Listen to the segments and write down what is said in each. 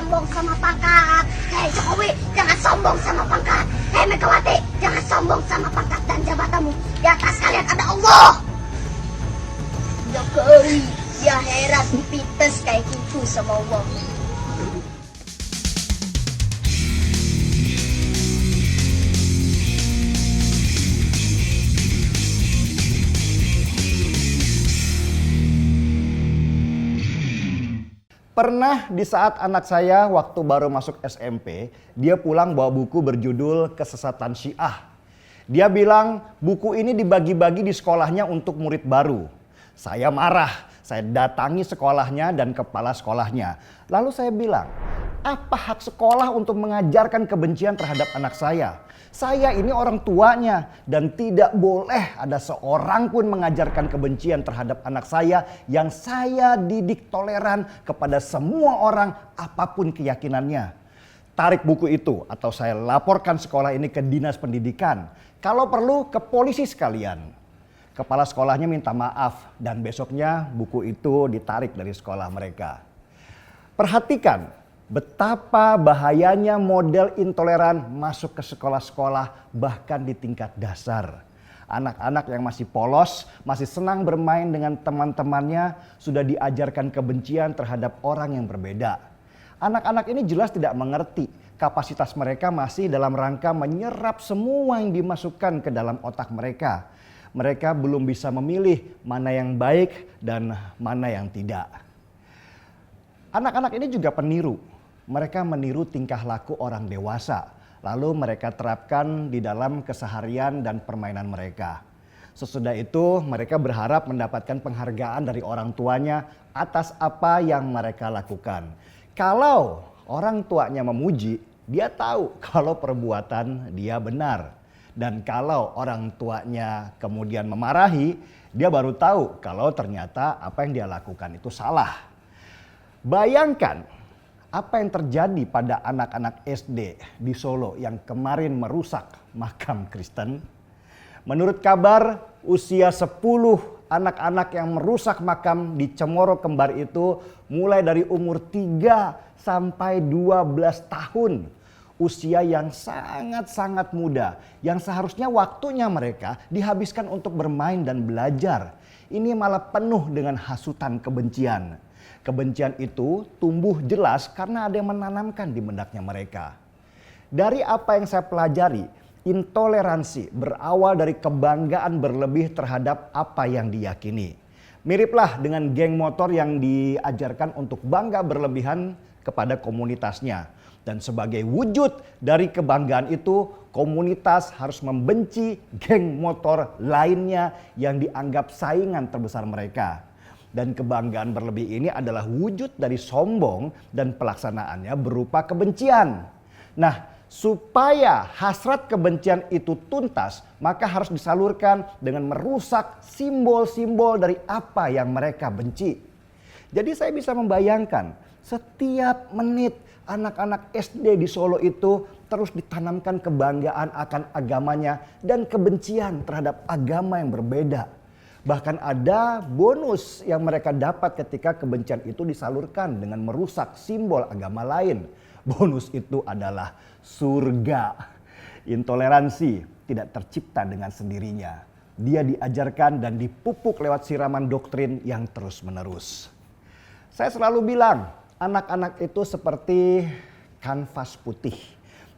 sombong sama pangkat. Hei Jokowi, jangan sombong sama pangkat. Hei Megawati, jangan sombong sama pangkat dan jabatanmu. Di atas kalian ada Allah. Jokowi, ya heran dipites kayak gitu sama Allah. Pernah di saat anak saya waktu baru masuk SMP, dia pulang bawa buku berjudul Kesesatan Syiah. Dia bilang buku ini dibagi-bagi di sekolahnya untuk murid baru. Saya marah, saya datangi sekolahnya dan kepala sekolahnya. Lalu saya bilang, apa hak sekolah untuk mengajarkan kebencian terhadap anak saya? Saya ini orang tuanya dan tidak boleh ada seorang pun mengajarkan kebencian terhadap anak saya yang saya didik toleran kepada semua orang apapun keyakinannya. Tarik buku itu atau saya laporkan sekolah ini ke dinas pendidikan. Kalau perlu ke polisi sekalian. Kepala sekolahnya minta maaf dan besoknya buku itu ditarik dari sekolah mereka. Perhatikan betapa bahayanya model intoleran masuk ke sekolah-sekolah bahkan di tingkat dasar. Anak-anak yang masih polos, masih senang bermain dengan teman-temannya sudah diajarkan kebencian terhadap orang yang berbeda. Anak-anak ini jelas tidak mengerti kapasitas mereka masih dalam rangka menyerap semua yang dimasukkan ke dalam otak mereka. Mereka belum bisa memilih mana yang baik dan mana yang tidak. Anak-anak ini juga peniru. Mereka meniru tingkah laku orang dewasa, lalu mereka terapkan di dalam keseharian dan permainan mereka. Sesudah itu mereka berharap mendapatkan penghargaan dari orang tuanya atas apa yang mereka lakukan. Kalau orang tuanya memuji, dia tahu kalau perbuatan dia benar. Dan kalau orang tuanya kemudian memarahi, dia baru tahu kalau ternyata apa yang dia lakukan itu salah. Bayangkan apa yang terjadi pada anak-anak SD di Solo yang kemarin merusak makam Kristen. Menurut kabar usia 10 anak-anak yang merusak makam di Cemoro Kembar itu mulai dari umur 3 sampai 12 tahun. Usia yang sangat-sangat muda yang seharusnya waktunya mereka dihabiskan untuk bermain dan belajar. Ini malah penuh dengan hasutan kebencian. Kebencian itu tumbuh jelas karena ada yang menanamkan di benaknya mereka. Dari apa yang saya pelajari, intoleransi berawal dari kebanggaan berlebih terhadap apa yang diyakini. Miriplah dengan geng motor yang diajarkan untuk bangga berlebihan kepada komunitasnya. Dan sebagai wujud dari kebanggaan itu, komunitas harus membenci geng motor lainnya yang dianggap saingan terbesar mereka. Dan kebanggaan berlebih ini adalah wujud dari sombong dan pelaksanaannya berupa kebencian. Nah, supaya hasrat kebencian itu tuntas, maka harus disalurkan dengan merusak simbol-simbol dari apa yang mereka benci. Jadi saya bisa membayangkan setiap menit anak-anak SD di Solo itu terus ditanamkan kebanggaan akan agamanya dan kebencian terhadap agama yang berbeda. Bahkan ada bonus yang mereka dapat ketika kebencian itu disalurkan dengan merusak simbol agama lain. Bonus itu adalah surga. Intoleransi tidak tercipta dengan sendirinya. Dia diajarkan dan dipupuk lewat siraman doktrin yang terus-menerus. Saya selalu bilang, anak-anak itu seperti kanvas putih.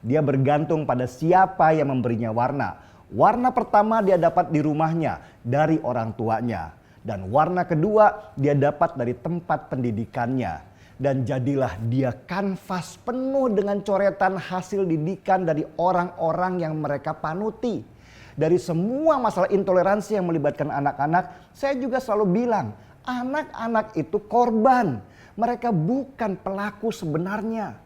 Dia bergantung pada siapa yang memberinya warna. Warna pertama dia dapat di rumahnya dari orang tuanya. Dan warna kedua dia dapat dari tempat pendidikannya. Dan jadilah dia kanvas penuh dengan coretan hasil didikan dari orang-orang yang mereka panuti. Dari semua masalah intoleransi yang melibatkan anak-anak, saya juga selalu bilang, anak-anak itu korban. Mereka bukan pelaku sebenarnya.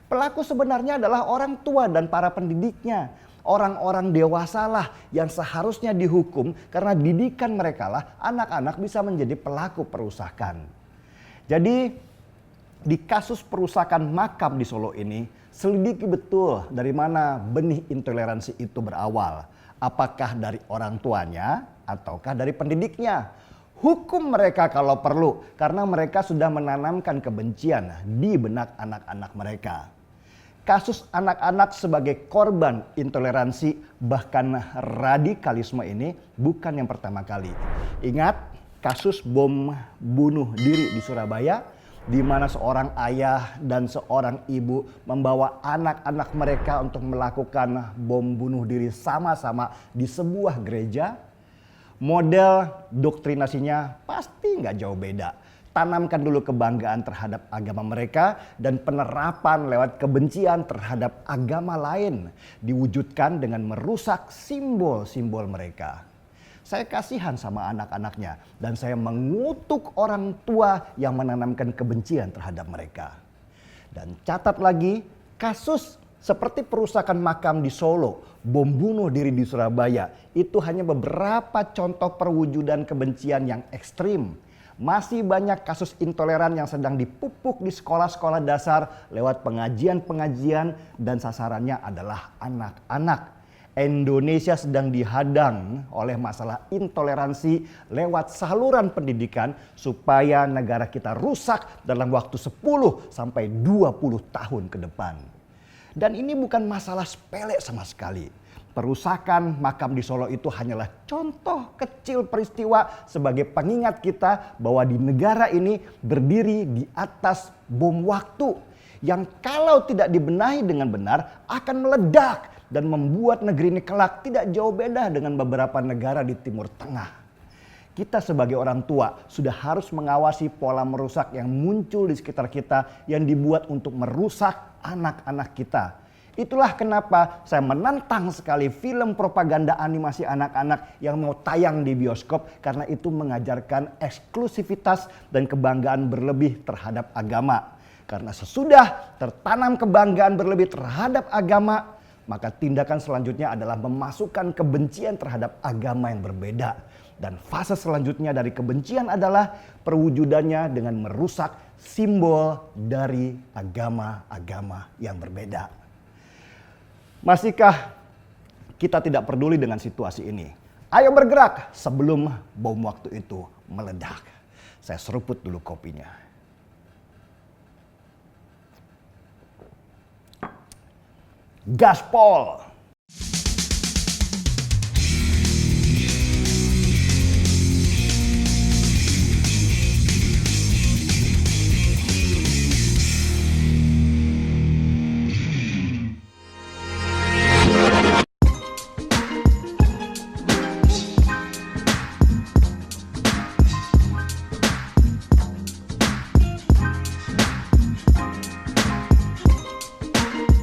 Pelaku sebenarnya adalah orang tua dan para pendidiknya. Orang-orang dewasalah yang seharusnya dihukum karena didikan mereka lah anak-anak bisa menjadi pelaku perusakan. Jadi di kasus perusakan makam di Solo ini, selidiki betul dari mana benih intoleransi itu berawal. Apakah dari orang tuanya ataukah dari pendidiknya? Hukum mereka kalau perlu, karena mereka sudah menanamkan kebencian di benak anak-anak mereka. Kasus anak-anak sebagai korban intoleransi bahkan radikalisme ini bukan yang pertama kali. Ingat kasus bom bunuh diri di Surabaya, di mana seorang ayah dan seorang ibu membawa anak-anak mereka untuk melakukan bom bunuh diri sama-sama di sebuah gereja. Model doktrinasinya pasti nggak jauh beda. Tanamkan dulu kebanggaan terhadap agama mereka dan penerapan lewat kebencian terhadap agama lain diwujudkan dengan merusak simbol-simbol mereka. Saya kasihan sama anak-anaknya dan saya mengutuk orang tua yang menanamkan kebencian terhadap mereka. Dan catat lagi, kasus seperti perusakan makam di Solo, bom bunuh diri di Surabaya, itu hanya beberapa contoh perwujudan kebencian yang ekstrim. Masih banyak kasus intoleran yang sedang dipupuk di sekolah-sekolah dasar lewat pengajian-pengajian dan sasarannya adalah anak-anak. Indonesia sedang dihadang oleh masalah intoleransi lewat saluran pendidikan supaya negara kita rusak dalam waktu 10 sampai 20 tahun ke depan. Dan ini bukan masalah sepele sama sekali. Perusakan makam di Solo itu hanyalah contoh kecil peristiwa sebagai pengingat kita bahwa di negara ini berdiri di atas bom waktu yang kalau tidak dibenahi dengan benar akan meledak dan membuat negeri ini kelak tidak jauh beda dengan beberapa negara di Timur Tengah. Kita sebagai orang tua sudah harus mengawasi pola merusak yang muncul di sekitar kita yang dibuat untuk merusak anak-anak kita. Itulah kenapa saya menantang sekali film propaganda animasi anak-anak yang mau tayang di bioskop karena itu mengajarkan eksklusivitas dan kebanggaan berlebih terhadap agama. Karena sesudah tertanam kebanggaan berlebih terhadap agama, maka tindakan selanjutnya adalah memasukkan kebencian terhadap agama yang berbeda. Dan fase selanjutnya dari kebencian adalah perwujudannya dengan merusak simbol dari agama-agama yang berbeda. Masihkah kita tidak peduli dengan situasi ini? Ayo bergerak sebelum bom waktu itu meledak. Saya seruput dulu kopinya. Gaspol.